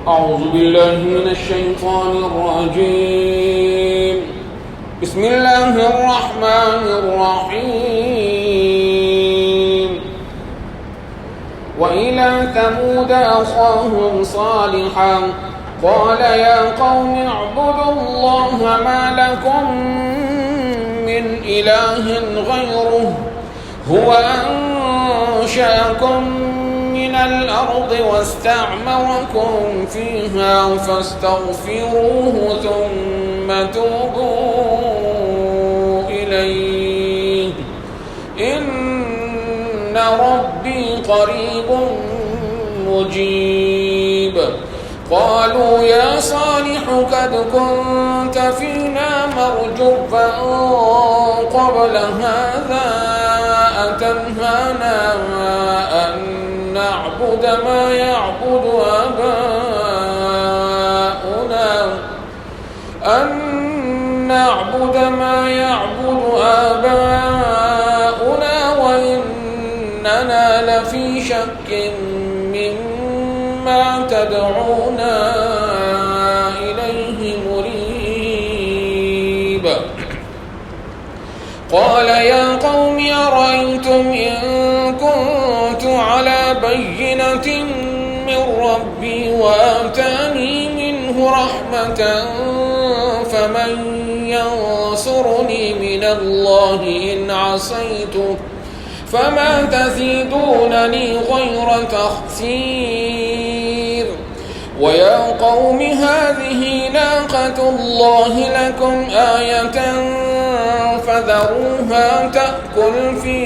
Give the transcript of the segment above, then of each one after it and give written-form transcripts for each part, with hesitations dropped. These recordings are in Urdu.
أعوذ بالله من الشيطان الرجيم بسم الله الرحمن الرحيم وإلى ثمود أخاهم صالحا قال يا قوم اعبدوا الله ما لكم من إله غيره هو أنشأكم من الأرض واستعمركم فيها فاستغفروه ثم توبوا إليه إن ربي قريب مجيب قالوا يا صالح قد كنت فينا مرجوا قبل هذا أتنهانا أن نعبد ما يعبد آباؤنا وإننا لفي شك مما تدعونا إليه مريب قال يا قوم أرأيتم إن كنت على بينة من ربي وآتاني منه رحمة فمن ينصرني من الله إن عصيته فما تزيدونني غير تخسير ويا قوم هذه ناقة الله لكم آية فذروها تأكل في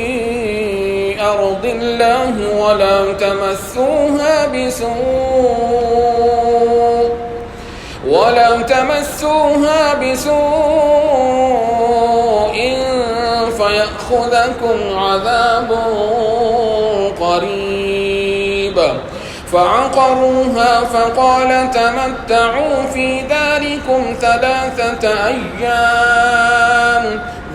أرض الله ولا تمسوها بسوء فيأخذكم عذاب قريب فعقروها فقال تمتعوا في داركم 3 أيام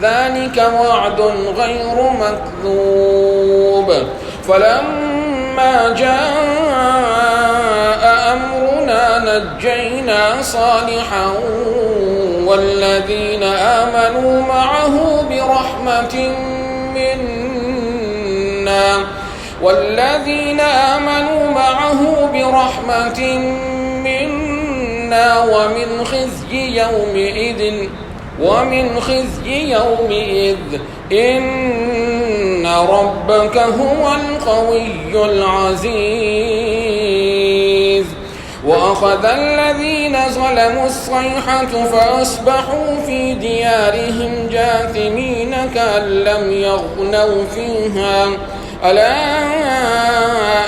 ذلك وعد غير مكذوب فلما جاء أمرنا نجينا صالحا والذين آمنوا معه برحمة منا ومن خزي يومئذ إن ربك هو القوي العزيز وأخذ الذين ظلموا الصيحة فأصبحوا في ديارهم جاثمين كأن لم يغنوا فيها ألا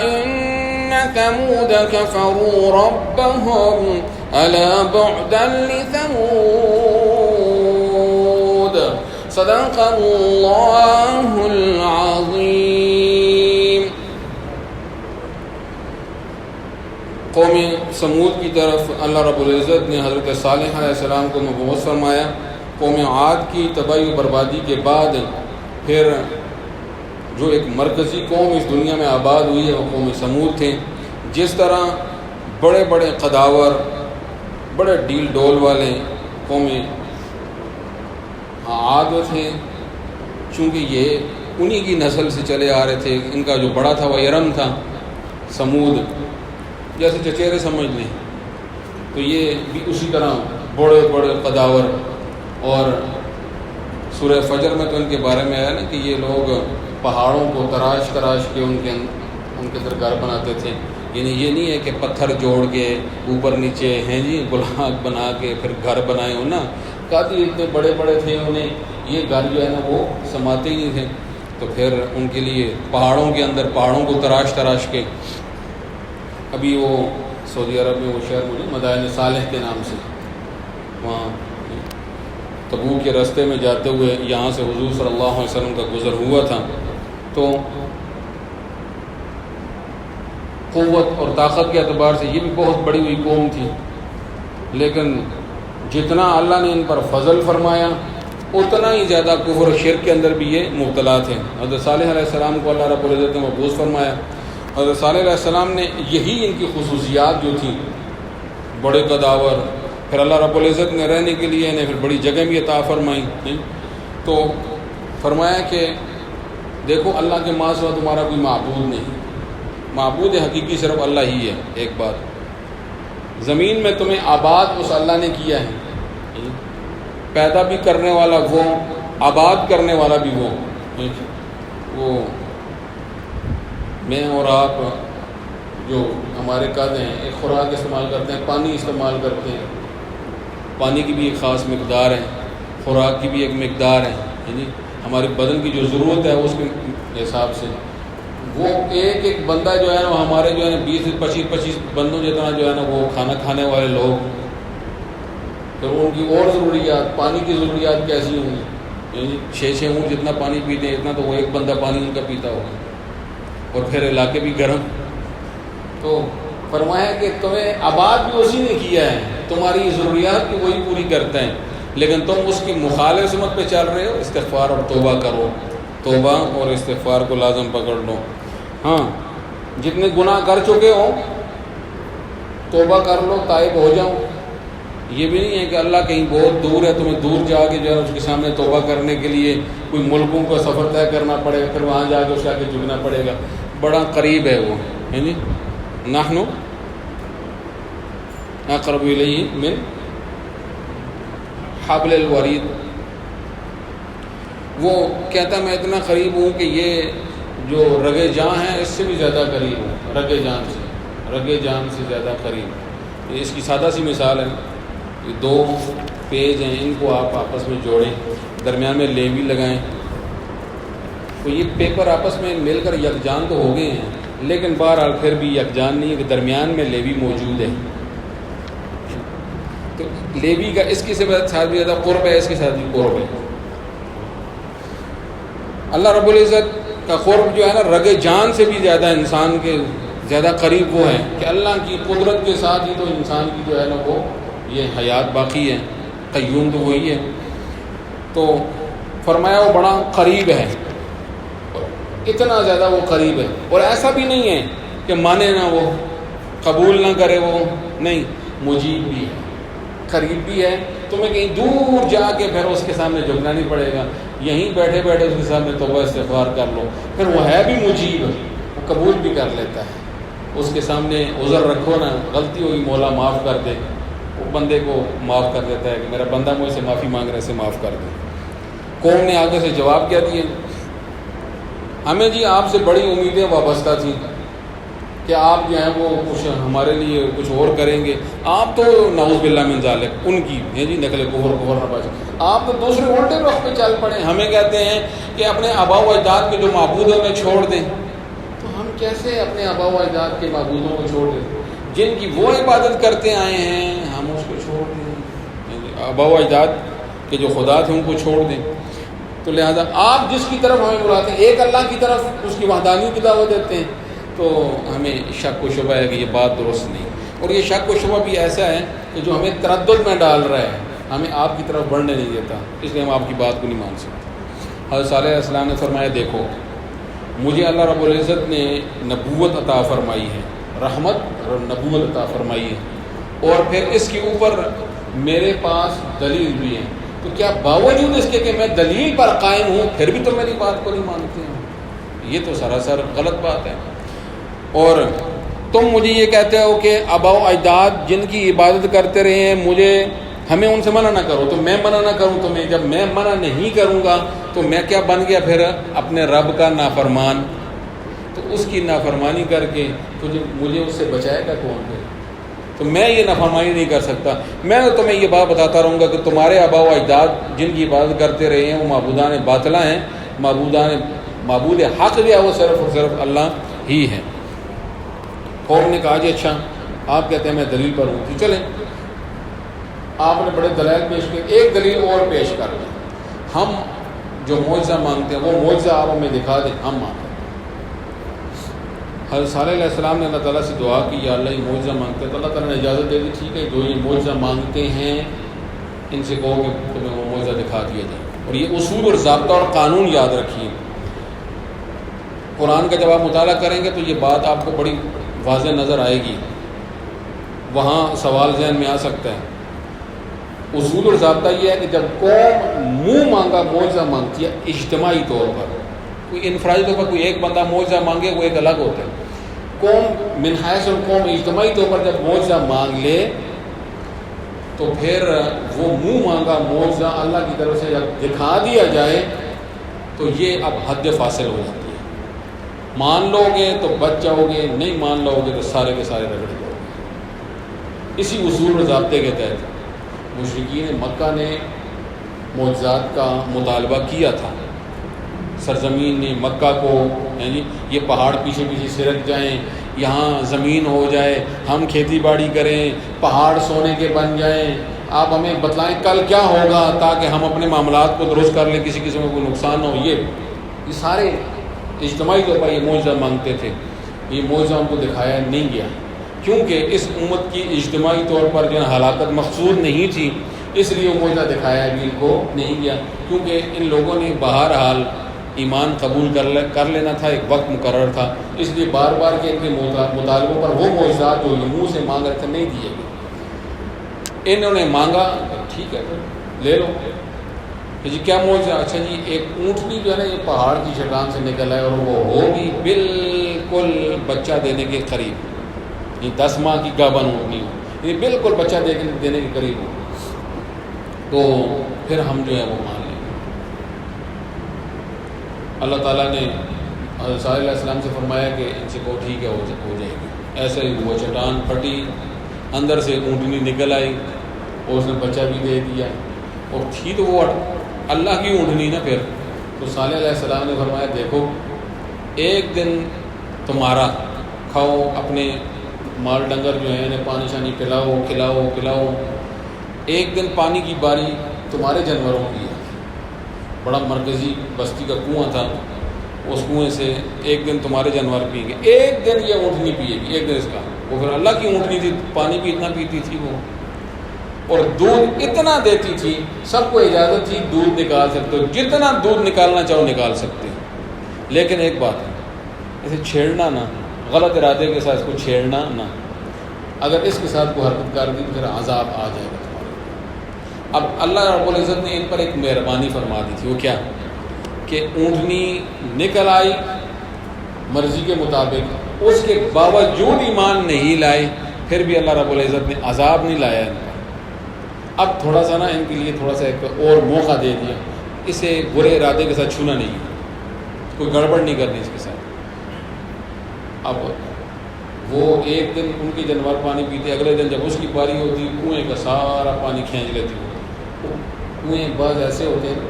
إن ثمود كفروا ربهم ألا بعدا لثمود صدق الله العظيم قوم سمود کی طرف اللہ رب العزت نے حضرت صالح علیہ السلام کو مبعوث فرمایا۔ قوم عاد کی تباہی و بربادی کے بعد پھر جو ایک مرکزی قوم اس دنیا میں آباد ہوئی ہے وہ قوم سمود تھے۔ جس طرح بڑے بڑے قداور، بڑے ڈیل ڈول والے قوم عاد تھے، چونکہ یہ انہی کی نسل سے چلے آ رہے تھے۔ ان کا جو بڑا تھا وہ ارم تھا، سمود جیسے چچیرے سمجھ لیں، تو یہ بھی اسی طرح بڑے بڑے قداور۔ اور سورہ فجر میں تو ان کے بارے میں آیا نا کہ یہ لوگ پہاڑوں کو تراش کے ان کے اندر گھر بناتے تھے۔ یعنی یہ نہیں ہے کہ پتھر جوڑ کے اوپر نیچے ہیں جی بلاک بنا کے پھر گھر بنائے ہو نا، کافی اتنے بڑے بڑے تھے، انہیں یہ گھر جو ہے نا وہ سماتے ہی نہیں تھے، تو پھر ان کے لیے پہاڑوں کے اندر پہاڑوں کو تراش کے ابھی وہ سعودی عرب میں وہ شہر مجھے مدائن صالح کے نام سے، وہاں تبوک کے راستے میں جاتے ہوئے یہاں سے حضور صلی اللہ علیہ وسلم کا گزر ہوا تھا، تو قوت اور طاقت کے اعتبار سے یہ بھی بہت بڑی ہوئی قوم تھی، لیکن جتنا اللہ نے ان پر فضل فرمایا اتنا ہی زیادہ کفر و شرک کے اندر بھی یہ مبتلا تھے۔ حضرت صالح علیہ السلام کو اللہ رب العزت نے مبعوث فرمایا۔ حضرت صالح علیہ السلام نے یہی ان کی خصوصیات جو تھیں بڑے قداور، پھر اللہ رب العزت نے رہنے کے لیے انہیں پھر بڑی جگہ بھی عطا فرمائی. تو فرمایا کہ دیکھو اللہ کے ماں سوا تمہارا کوئی معبود نہیں، معبود حقیقی صرف اللہ ہی ہے. ایک بات، زمین میں تمہیں آباد اس اللہ نے کیا ہے، پیدا بھی کرنے والا وہ، آباد کرنے والا بھی وہ میں اور آپ جو ہمارے قد ہیں ایک خوراک استعمال کرتے ہیں، پانی استعمال کرتے ہیں، پانی کی بھی ایک خاص مقدار ہے، خوراک کی بھی ایک مقدار ہے، یعنی ہمارے بدن کی جو ضرورت ہے اس کے حساب سے وہ ایک ایک بندہ جو ہے نا وہ ہمارے جو ہے نا 20 سے 25 بندوں جتنا جو ہے نا وہ کھانا کھانے والے لوگ، پھر ان کی اور ضروریات، پانی کی ضروریات کیسی ہوں گی، یعنی 6 اونٹ جتنا پانی پیتے ہیں اتنا تو وہ ایک بندہ پانی ان کا پیتا ہوگا، اور پھر علاقے بھی گرم. تو فرمایا کہ تمہیں آباد بھی اسی نے کیا ہے، تمہاری ضروریات بھی وہی پوری کرتا ہے، لیکن تم اس کی مخالف سمت پہ چل رہے ہو. استغفار اور توبہ کرو، توبہ اور استغفار کو لازم پکڑ لو. ہاں جتنے گناہ کر چکے ہو توبہ کر لو، تائب ہو جاؤ. یہ بھی نہیں ہے کہ اللہ کہیں بہت دور ہے، تمہیں دور جا کے جو ہے اس کے سامنے توبہ کرنے کے لیے کوئی ملکوں کا سفر طے کرنا پڑے گا، پھر وہاں جا کے اس کے آگے جھکنا پڑے گا. بڑا قریب ہے وہ، ہے جی. نحن اقرب الیہ من حبل الورید. وہ کہتا میں اتنا قریب ہوں کہ یہ جو رگے جاں ہیں اس سے بھی زیادہ قریب ہوں، رگے جان سے زیادہ قریب. اس کی سادہ سی مثال ہے، یہ 2 پیج ہیں، ان کو آپ آپس میں جوڑیں، درمیان میں لیوی لگائیں، تو یہ پیپر آپس میں مل کر یکجان تو ہو گئے ہیں، لیکن بہرحال پھر بھی یکجان نہیں ہے کہ درمیان میں لیوی موجود ہے. تو لیوی کا اس کے ساتھ بھی زیادہ قرب ہے، اس کے ساتھ بھی قرب ہے. اللہ رب العزت کا قرب جو ہے نا رگ جان سے بھی زیادہ انسان کے زیادہ قریب وہ ہے کہ اللہ کی قدرت کے ساتھ ہی تو انسان کی جو ہے نا وہ یہ حیات باقی ہے، قیوم تو وہی ہے. تو فرمایا وہ بڑا قریب ہے، اتنا زیادہ وہ قریب ہے. اور ایسا بھی نہیں ہے کہ مانے نہ وہ، قبول نہ کرے وہ، نہیں، مجیب بھی ہے، قریب بھی ہے. تمہیں کہیں دور جا کے پھر اس کے سامنے جھکنا نہیں پڑے گا، یہیں بیٹھے بیٹھے اس کے سامنے توبہ استغفار کر لو. پھر وہ ہے بھی مجیب، وہ قبول بھی کر لیتا ہے. اس کے سامنے عذر رکھو نا، غلطی ہوئی مولا معاف کر دے، وہ بندے کو معاف کر دیتا ہے کہ میرا بندہ مجھ سے معافی مانگ رہے سے معاف کر دے. قوم نے آگے سے جواب کیا دیے، ہمیں جی آپ سے بڑی امیدیں وابستہ تھیں کہ آپ جو ہیں وہ کچھ ہمارے لیے کچھ اور کریں گے. آپ تو نعوذ باللہ من ذالک ان کی ہے جی نقل کفر نہ بچ، آپ تو دوسرے الٹے رخ پہ چل پڑے. ہمیں کہتے ہیں کہ اپنے آبا و اجداد کے جو معبود ہیں انہیں چھوڑ دیں. تو ہم کیسے اپنے آبا و اجداد کے معبودوں کو چھوڑ دیں جن کی وہ عبادت کرتے آئے ہیں، ہم اس کو چھوڑ دیں؟ آبا و اجداد کے جو خدا تھے ان کو چھوڑ دیں. تو لہذا آپ جس کی طرف ہمیں بلاتے ہیں، ایک اللہ کی طرف اس کی وحدانیت کی دعوت دیتے ہیں، تو ہمیں شک و شبہ ہے کہ یہ بات درست نہیں. اور یہ شک و شبہ بھی ایسا ہے کہ جو ہمیں تردد میں ڈال رہا ہے، ہمیں آپ کی طرف بڑھنے نہیں دیتا، اس لیے ہم آپ کی بات کو نہیں مان سکتے. حضرت صالح علیہ السلام نے فرمایا دیکھو مجھے اللہ رب العزت نے نبوت عطا فرمائی ہے، رحمت اور نبوت عطا فرمائی ہے، اور پھر اس کے اوپر میرے پاس دلیل بھی ہے. تو کیا باوجود اس کے کہ میں دلیل پر قائم ہوں پھر بھی تو میری بات کو نہیں مانتے ہیں؟ یہ تو سراسر غلط بات ہے. اور تم مجھے یہ کہتے ہو کہ آبا و اجداد جن کی عبادت کرتے رہے ہیں ہمیں ان سے منع نہ کرو، تو میں منع نہ کروں تمہیں. جب میں منع نہیں کروں گا تو میں کیا بن گیا پھر؟ اپنے رب کا نافرمان. تو اس کی نافرمانی کر کے مجھے اس سے بچائے گا کون پھر؟ تو میں یہ نافرمانی نہیں کر سکتا. میں تمہیں یہ بات بتاتا رہوں گا کہ تمہارے آبا و اجداد جن کی عبادت کرتے رہے ہیں وہ معبودان باطلہ ہیں، معبود حق جو ہے وہ صرف اور صرف اللہ ہی ہے. قوم نے کہا جی اچھا آپ کہتے ہیں میں دلیل پر ہوں، تو چلیں. آپ نے بڑے دلائل پیش کیے، ایک دلیل اور پیش کر دیں، ہم جو معجزہ مانگتے ہیں وہ معجزہ آپ ہمیں دکھا دیں، ہم مانگتے ہیں. حضرت صالح علیہ السلام نے اللہ تعالیٰ سے دعا کی یا اللہ یہ معجزہ مانگتے ہیں، تو اللہ تعالیٰ نے اجازت دے دی، ٹھیک ہے جو یہ معجزہ مانگتے ہیں ان سے کہو کہ تمہیں وہ معجزہ دکھا دیا جائے. اور یہ اصول اور ضابطہ اور قانون یاد رکھیے. قرآن کا جب آپ مطالعہ کریں گے تو یہ بات آپ کو بڑی واضح نظر آئے گی. وہاں سوال ذہن میں آ سکتا ہے۔ اصول اور ضابطہ یہ ہے کہ جب قوم منہ مانگا معجزہ مانگتی ہے اجتماعی طور پر، کوئی انفرادی طور پر کوئی ایک بندہ معجزہ مانگے وہ ایک الگ ہوتا ہے، قوم من حیث القوم اجتماعی طور پر جب معجزہ مانگ لے تو پھر وہ منہ مانگا معجزہ اللہ کی طرف سے جب دکھا دیا جائے تو یہ اب حد فاصل ہو جاتی ہے۔ مان لو گے تو بچ جاؤ گے، نہیں مان لو گے تو سارے کے سارے رگڑ جاؤ گے۔ اسی اصول اور ضابطے کے تحت مشرکین مکہ نے معجزات کا مطالبہ کیا تھا۔ سرزمین نے مکہ کو، یعنی یہ پہاڑ پیچھے پیچھے سرک جائیں، یہاں زمین ہو جائے، ہم کھیتی باڑی کریں، پہاڑ سونے کے بن جائیں، آپ ہمیں بتلائیں کل کیا ہوگا تاکہ ہم اپنے معاملات کو درست کر لیں، کسی قسم کا کوئی نقصان نہ ہو۔ یہ سارے اجتماعی طور پر یہ معجزہ مانگتے تھے۔ یہ معجزہ ان کو دکھایا نہیں گیا کیونکہ اس امت کی اجتماعی طور پر جو ہلاکت مقصود نہیں تھی، اس لیے وہ معجزہ دکھایا بھی ان کو نہیں گیا، کیونکہ ان لوگوں نے بہرحال ایمان قبول کر لینا تھا، ایک وقت مقرر تھا، اس لیے بار بار کے ان کے مطالبوں پر وہ معجزات جو یہ منہ سے مانگ رہے تھے نہیں دیے گئے۔ انہوں نے مانگا ٹھیک ہے لے لو جی، کیا معجزہ؟ اچھا جی ایک اونٹنی جو ہے نا یہ پہاڑ کی چٹان سے نکل آئے اور وہ ہوگی بالکل بچہ دینے کے قریب، یہ 10 ماہ کی گابن اونٹنی ہو، یہ بالکل بچہ دینے کے قریب ہو، تو پھر ہم جو ہے وہ مان لیں۔ اللہ تعالیٰ نے حضرت صالح علیہ السلام سے فرمایا کہ ان سے کہو ٹھیک ہے ہو جائے گی۔ ایسا ہی ہوا، چٹان پھٹی، اندر سے اونٹنی نکل آئی اور اس نے بچہ بھی دے دیا، اور تھی تو وہ اللہ کی اونٹنی نا پھر۔ تو صالح علیہ السلام نے فرمایا دیکھو ایک دن تمہارا کھاؤ، اپنے مال ڈنگر جو ہیں انہیں پانی شانی پلاؤ کھلاؤ، ایک دن پانی کی باری تمہارے جانوروں کی ہے۔ بڑا مرکزی بستی کا کنواں تھا، اس کنویں سے ایک دن تمہارے جانور پئیں گے، ایک دن یہ اونٹنی پیے گی، ایک دن اس کا۔ وہ پھر اللہ کی اونٹنی تھی، پانی بھی اتنا پیتی تھی وہ، اور دودھ اتنا دیتی تھی، سب کو اجازت تھی دودھ نکال سکتے ہو، جتنا دودھ نکالنا چاہو نکال سکتے ہو، لیکن ایک بات ہے اسے چھیڑنا نہ، غلط ارادے کے ساتھ اس کو چھیڑنا نہ، اگر اس کے ساتھ کوئی حرکت کر دی تو پھر عذاب آ جائے گا تمہارے۔ اب اللہ رب العزت نے ان پر ایک مہربانی فرما دی تھی، وہ کیا کہ اونٹنی نکل آئی مرضی کے مطابق، اس کے باوجود ایمان نہیں لائے، پھر بھی اللہ رب العزت نے عذاب نہیں لایا ان پر۔ اب تھوڑا سا نا ان کے لیے تھوڑا سا ایک اور موقع دے دیا، اسے برے ارادے کے ساتھ چھونا نہیں، کوئی گڑبڑ نہیں کرنی اس کے ساتھ۔ اب وہ ایک دن ان کے جانور پانی پیتے، اگلے دن جب اس کی باری ہوتی کنویں کا سارا پانی کھینچ لیتی وہ۔ کنویں بعض ایسے ہوتے ہیں،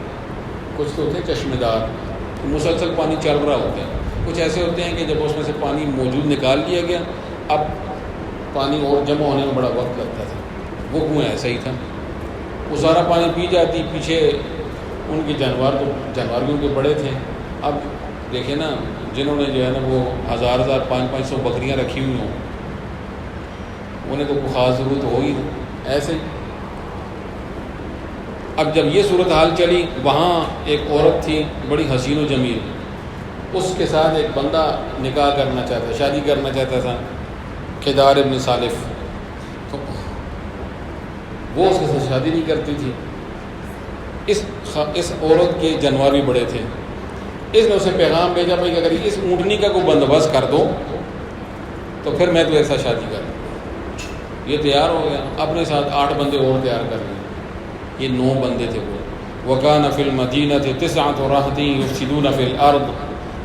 کچھ تو ہوتے ہیں چشمے دار، مسلسل پانی چل رہا ہوتا ہے، کچھ ایسے ہوتے ہیں کہ جب اس میں سے پانی موجود نکال لیا گیا اب پانی اور جمع ہونے میں بڑا وقت لگتا تھا، وہ کنویں ایسا ہی تھا، وہ سارا پانی پی جاتی، پیچھے ان کے جانور بھی ان کے بڑے تھے۔ اب دیکھیں نا جنہوں نے جو ہے نا وہ 1000 500 بکریاں رکھی ہوئی ہوں، انہیں تو کوئی خاص ضرورت ہو ہی نہیں ایسے ہی۔ اب جب یہ صورتحال چلی، وہاں ایک عورت تھی بڑی حسین و جمیل، اس کے ساتھ ایک بندہ نکاح کرنا چاہتا، شادی کرنا چاہتا تھا، قدار ابن سالف، تو وہ اس کے ساتھ شادی نہیں کرتی تھی۔ اس عورت کے جانور بھی بڑے تھے، اس نے اسے پیغام بھیجا بھائی کہ اگر اس اونٹنی کا کوئی بندوبست کر دو تو پھر میں تمہارے ساتھ شادی کر لوں۔ یہ تیار ہو گیا، اپنے ساتھ 8 بندے اور تیار کر لیے، یہ 9 بندے تھے وہ۔ وَكَانَ فِي الْمَدِينَةِ 9 رَهْطٍ يُفْسِدُونَ فِي الْأَرْضِ،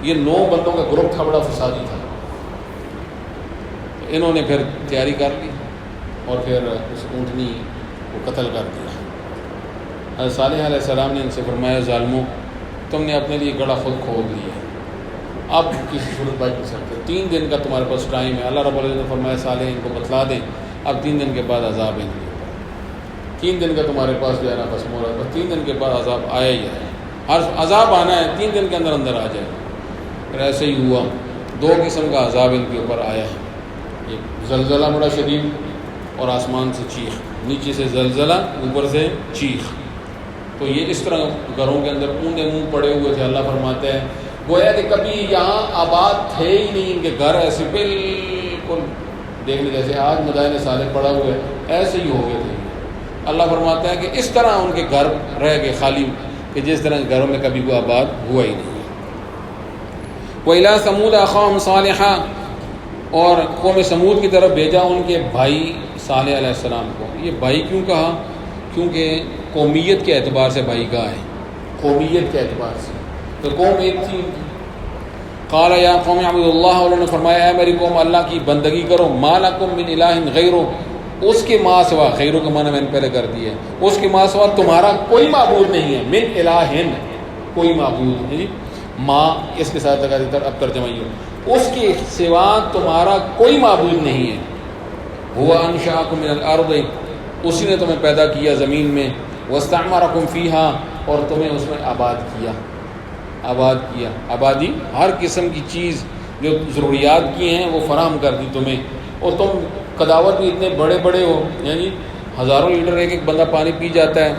یہ 9 بندوں کا گروپ تھا، بڑا فسادی تھا۔ انہوں نے پھر تیاری کر لی اور پھر اس اونٹنی کو قتل کر دیا۔ حضرت صالح علیہ السلام نے ان سے فرمایا ظالموں، تم نے اپنے لیے گڑھا خود کھود لیا ہے، اب کسی صورت بچ نہیں سکتے، 3 دن کا تمہارے پاس ٹائم ہے۔ اللہ رب العزت نے فرمایا صالح ان کو بتلا دیں، اب 3 دن کے بعد عذاب ہے، 3 دن کا تمہارے پاس جو ہے نا بس مہلت، بس 3 دن کے بعد عذاب آیا ہی ہے، ہر عذاب آنا ہے، 3 دن کے اندر آ جائے۔ پھر ایسے ہی ہوا، 2 قسم کا عذاب ان کے اوپر آیا ہے، ایک زلزلہ بڑا شدید اور آسمان سے چیخ، نیچے سے زلزلہ اوپر سے چیخ۔ تو یہ اس طرح گھروں کے اندر اوندے منہ پڑے ہوئے تھے۔ اللہ فرماتے ہیں گویا کہ کبھی یہاں آباد تھے ہی نہیں، ان کے گھر ایسے بالکل دیکھ لیں جیسے آج مدائن صالح پڑا ہوا ہے، ایسے ہی ہو گئے تھے۔ اللہ فرماتا ہے کہ اس طرح ان کے گھر رہ گئے خالی کہ جس طرح گھروں میں کبھی کوئی آباد ہوا ہی نہیں۔ وَإِلَىٰ ثَمُودَ أَخَاهُمْ صَالِحًا، اور قوم سمود کی طرف بھیجا ان کے بھائی صالح علیہ السلام کو۔ یہ بھائی کیوں کہا؟ کیونکہ قومیت کے اعتبار سے بھائی کہا ہے، قومیت کے اعتبار سے، تو قوم ایک تھی۔ قال یا قوم اعبدوا اللہ، انہوں نے فرمایا اے میری قوم اللہ کی بندگی کرو، ما لکم من الہ غیرہ، اس کے ماں سوا، غیرہ کا معنی میں نے پہلے کر دیا ہے، اس کے ماں سوا تمہارا کوئی معبود نہیں ہے، من الہ کوئی معبود ہے، ماں اس کے ساتھ لگا دیتا اب ترجمہ یہ، اس کے سوا تمہارا کوئی معبود نہیں ہے۔ هو انشأکم من الارض، اسی نے تمہیں پیدا کیا زمین میں، واستعمرکم فیہا، اور تمہیں اس میں آباد کیا، آبادی ہر قسم کی چیز جو ضروریات کی ہیں وہ فراہم کر دی تمہیں، اور تم قداوت بھی اتنے بڑے بڑے ہو، یعنی ہزاروں لیٹر ایک ایک بندہ پانی پی جاتا ہے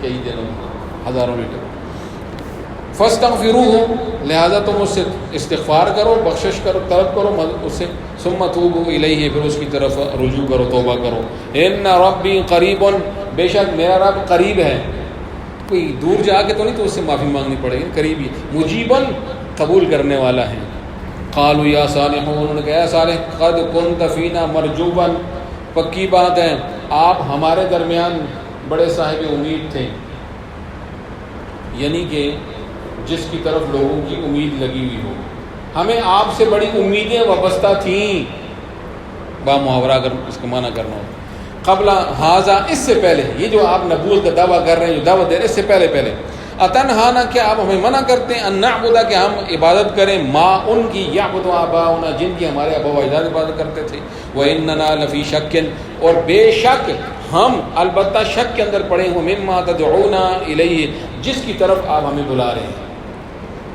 کئی دنوں میں، ہزاروں لیٹر۔ فاستغفروہ، لہذا تم اس سے استغفار کرو، بخشش کرو، طلب کرو اس سے، ثم توبوا الیہ، پھر اس کی طرف رجوع کرو، توبہ کرو۔ ان ربی قریب، بے شک میرا رب قریب ہے، کوئی دور جا کے تو نہیں تو اس سے معافی مانگنی پڑے گی، قریب ہی، مجیباً قبول کرنے والا ہے۔ قالوا یا صالح، انہوں نے کہا اے صالح، قد کنت فینا مرجوبا، پکی بات ہے آپ ہمارے درمیان بڑے صاحب امید تھے، یعنی کہ جس کی طرف لوگوں کی امید لگی ہوئی ہو، ہمیں آپ سے بڑی امیدیں وابستہ تھیں، با محاورہ اگر اس کا معنی کرنا ہو، قبل حاضہ، اس سے پہلے، یہ جو آپ نبوت کا دعویٰ کر رہے ہیں، جو دعوت دے رہے ہیں، اس سے پہلے اتنہانا، کیا آپ ہمیں منع کرتے ہیں، ان نعبد، کہ ہم عبادت کریں، ما ان کی، یعبد آباؤنا، جن کی ہمارے آبا و اجداد عبادت کرتے تھے، وَإِنَّنَا لَفِي شَكٍّ، اور بے شک ہم البتہ شک کے اندر پڑے ہوں، مما تدعونا الیہ، جس کی طرف آپ ہمیں بلا رہے ہیں،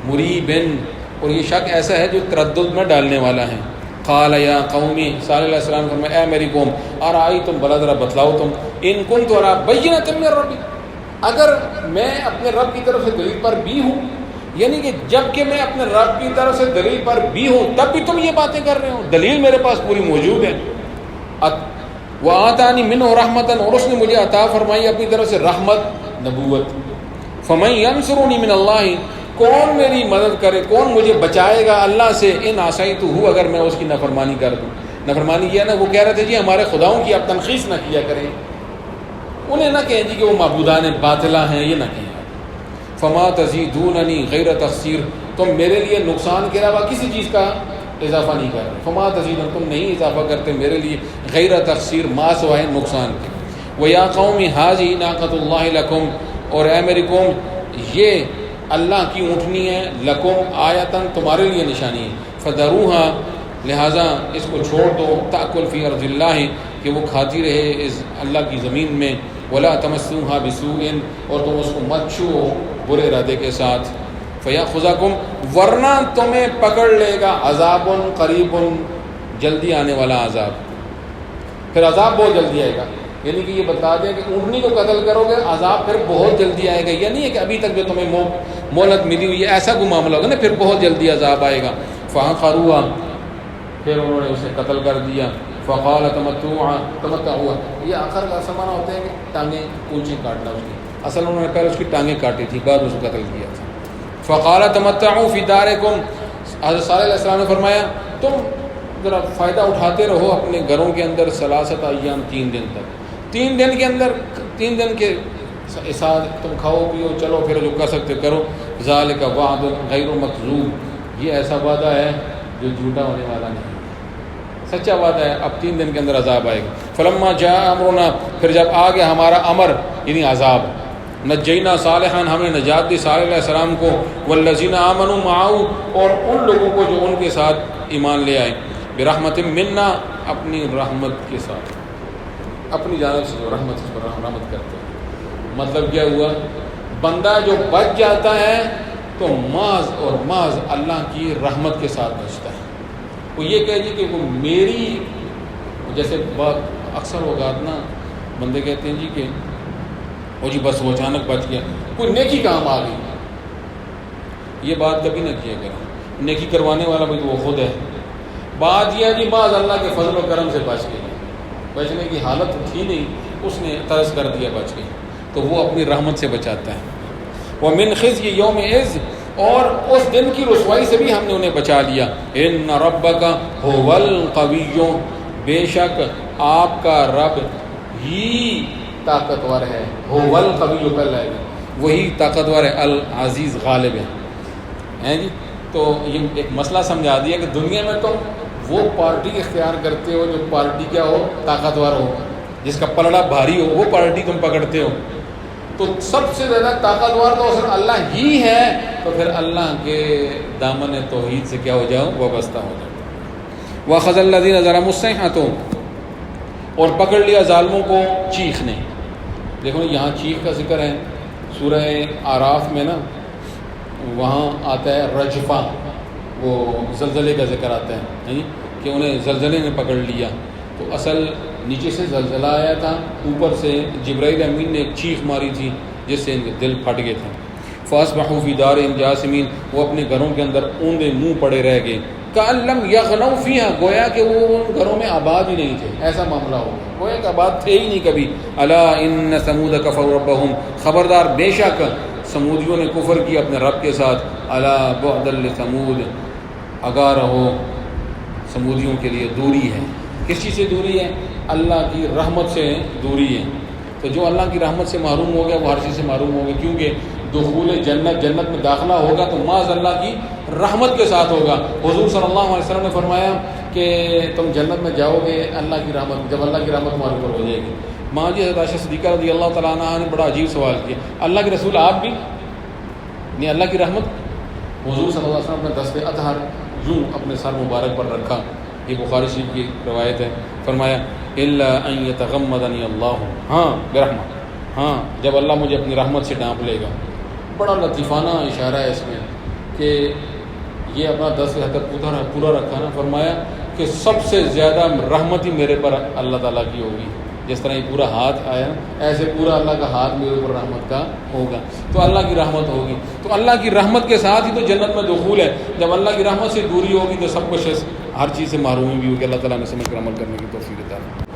مریبن، اور یہ شک ایسا ہے جو تردد میں ڈالنے والا ہے۔ قال یا قومی، صالح علیہ السلام نے فرمایا اے میری قوم، ارائیتم، بلا ذرا بتلاؤ تم، ان کنت علی بینۃ من ربی، اگر میں اپنے رب کی طرف سے دلیل پر بھی ہوں، یعنی کہ جب کہ میں اپنے رب کی طرف سے دلیل پر بھی ہوں تب بھی تم یہ باتیں کر رہے ہو، دلیل میرے پاس پوری موجود ہے۔ وآتانی منہ رحمتاً، اور اس نے مجھے عطا فرمائی اپنی طرف سے رحمت، نبوت۔ فمن ینصرنی من اللہ، کون میری مدد کرے، کون مجھے بچائے گا اللہ سے، ان عصیتہ، اگر میں اس کی نافرمانی کر دوں۔ نافرمانی یہ ہے نا، وہ کہہ رہے تھے جی ہمارے خداؤں کی آپ تنقیص نہ کیا کریں، انہیں نہ کہیں جی کہ وہ معبودان باطلہ ہیں، یہ نہ کہیں۔ فما تزیدوننی غیر تخسیر، تم میرے لیے نقصان کے علاوہ کسی چیز کا اضافہ نہیں کر رہے، فما تزیدون، تم نہیں اضافہ کرتے میرے لیے غیر تخسیر، ما سوائے نقصان کے۔ ویا قوم ھذہ ناقۃ اللہ لکم، اور اے میری قوم یہ اللہ کی اونٹنی ہے، لکم آیتاً، تمہارے لیے نشانی ہے، فذروھا، لہٰذا اس کو چھوڑ دو، تأکل فی ارض اللہ، کہ وہ کھاتی رہے اس اللہ کی زمین میں، ولا تمسوھا بسوء، اور تم اس کو مت چھو برے ارادے کے ساتھ، فیاخذکم، ورنہ تمہیں پکڑ لے گا، عذاب قریب، جلدی آنے والا عذاب، پھر عذاب بہت جلدی آئے گا، یعنی کہ یہ بتا دیں کہ اونٹنی کو قتل کرو گے عذاب پھر بہت جلدی آئے گا، یہ نہیں ہے کہ ابھی تک جو تمہیں مہلت ملی ہوئی ہے ایسا کوئی معاملہ ہوگا نا، پھر بہت جلدی عذاب آئے گا۔ فعقروھا، پھر انہوں نے اسے قتل کر دیا، فقال تمتعوا، یہ آخر کا سمانا ہوتا ہے کہ ٹانگیں اونچی کاٹنا اس کی، اصل انہوں نے پہلے اس کی ٹانگیں کاٹی تھی، بعد اس کو قتل کیا تھا۔ فقال تمتعوا فی دارکم، حضرت صالح علیہ السلام نے فرمایا تم ذرا فائدہ اٹھاتے رہو اپنے گھروں کے اندر، ثلاثۃ ایام، 3 دن تک، 3 دن کے اندر، 3 دن کے ساتھ تم کھاؤ پیو چلو پھر جو کر سکتے کرو، ذالک وعد غیر مکذوب، یہ ایسا وعدہ ہے جو جھوٹا ہونے والا نہیں، سچا وعدہ ہے، اب 3 دن کے اندر عذاب آئے گا۔ فلما جاء امرنا، پھر جب آ گیا ہمارا امر یعنی عذاب، نجینا صالحا، ہم نے نجات دی صالح علیہ السلام کو، والذین آمنوا معه، اور ان لوگوں کو جو ان کے ساتھ ایمان لے آئے، برحمت منا، اپنی رحمت کے ساتھ، اپنی جانب سے جو رحمت اس پر رحمت کرتے ہیں۔ مطلب کیا ہوا، بندہ جو بچ جاتا ہے تو محض اور محض اللہ کی رحمت کے ساتھ بچتا ہے، وہ یہ کہے جی کہ وہ میری، جیسے بات اکثر اوقات نا بندے کہتے ہیں جی کہ وہ جی بس وہ اچانک بچ گیا، کوئی نیکی کام آ گئی، یہ بات کبھی نہ کیا کریں، نیکی کروانے والا بھی تو وہ خود ہے، بات یہ ہے جی بعض اللہ کے فضل و کرم سے بچ گئی، بچنے کی حالت تھی نہیں، اس نے طرز کر دیا، بچ گئی، تو وہ اپنی رحمت سے بچاتا ہے۔ وَمِنْ خِزْيِ يَوْمِئِذٍ، اور اس دن کی رسوائی سے بھی ہم نے انہیں بچا لیا۔ إِنَّ رَبَّكَ هُوَ الْقَوِيُّ، بے شک آپ کا رب ہی طاقتور ہے، هُوَ الْقَوِيُّ کل ہے، وہی طاقتور ہے، العزیز غالب ہے جی۔ تو یہ ایک مسئلہ سمجھا دیا کہ دنیا میں تم وہ پارٹی اختیار کرتے ہو جو پارٹی کیا ہو، طاقتور ہو، جس کا پلڑا بھاری ہو، وہ پارٹی تم پکڑتے ہو، تو سب سے زیادہ طاقتور تو صرف اللہ ہی ہے، تو پھر اللہ کے دامن توحید سے کیا ہو جاؤ، وابستہ ہو جاؤ۔ وَأَخَذَ الَّذِينَ ظَلَمُوا الصَّيْحَةُ، اور پکڑ لیا ظالموں کو چیخ نے۔ دیکھو یہاں چیخ کا ذکر ہے، سورہ اعراف میں نا وہاں آتا ہے رجفہ، وہ زلزلے کا ذکر آتا ہے کہ انہیں زلزلے نے پکڑ لیا، تو اصل نیچے سے زلزلہ آیا تھا، اوپر سے جبرائیل امین نے ایک چیخ ماری تھی جس سے ان کے دل پھٹ گئے تھے۔ فَأَصْبَحُوا فِي دَارِهِمْ جَاثِمِينَ، وہ اپنے گھروں کے اندر اوندے منہ پڑے رہ گئے۔ كَأَن لَّمْ يَغْنَوْا فِيهَا، گویا کہ وہ ان گھروں میں آباد ہی نہیں تھے، ایسا معاملہ ہو گیا، گویا کہ آباد تھے ہی نہیں کبھی۔ أَلَا إِنَّ ثَمُودَ كَفَرُوا رَبَّهُمْ، خبردار بے شک سمودیوں نے کفر کیا اپنے رب کے ساتھ۔ أَلَا بُعْدًا لِثَمُودَ، آگاہ رہو، سمودیوں کے لیے دوری ہے۔ کس چیز سے دوری ہے؟ اللہ کی رحمت سے دوری ہے۔ تو جو اللہ کی رحمت سے محروم ہو گیا وہ ہر چیز سے محروم ہو گیا، کیونکہ دخول جنت، جنت میں داخلہ ہوگا تو معاذ اللہ کی رحمت کے ساتھ ہوگا۔ حضور صلی اللہ علیہ وسلم نے فرمایا کہ تم جنت میں جاؤ گے اللہ کی رحمت، جب اللہ کی رحمت تمہارے اوپر ہو جائے گی۔ ماں جی حضرت عائشہ صدیقہ رضی اللہ تعالیٰ عنہ نے بڑا عجیب سوال کیا، اللہ کے رسول آپ بھی نہیں اللہ کی رحمت؟ حضور صلی اللہ علیہ وسلم نے دست اطہر یوں اپنے سر مبارک پر رکھا، یہ بخاری شریف کی روایت ہے، فرمایا الا ان یتغمدنی اللہ، ہاں برحمت، ہاں جب اللہ مجھے اپنی رحمت سے ڈانپ لے گا۔ بڑا لطیفانہ اشارہ ہے اس میں کہ یہ اپنا دست پورا رکھا نا، فرمایا کہ سب سے زیادہ رحمت ہی میرے پر اللہ تعالیٰ کی ہوگی، جس طرح یہ پورا ہاتھ آیا ایسے پورا اللہ کا ہاتھ میرے اوپر رحمت کا ہوگا، تو اللہ کی رحمت ہوگی۔ تو اللہ کی رحمت کے ساتھ ہی تو جنت میں دخول ہے۔ جب اللہ کی رحمت سے دوری ہوگی تو سب کچھ ہر چیز سے محرومی بھی ہوگی۔ اللہ تعالیٰ نے سمجھ کر عمل کرنے کی توفیق عطا فرمائے۔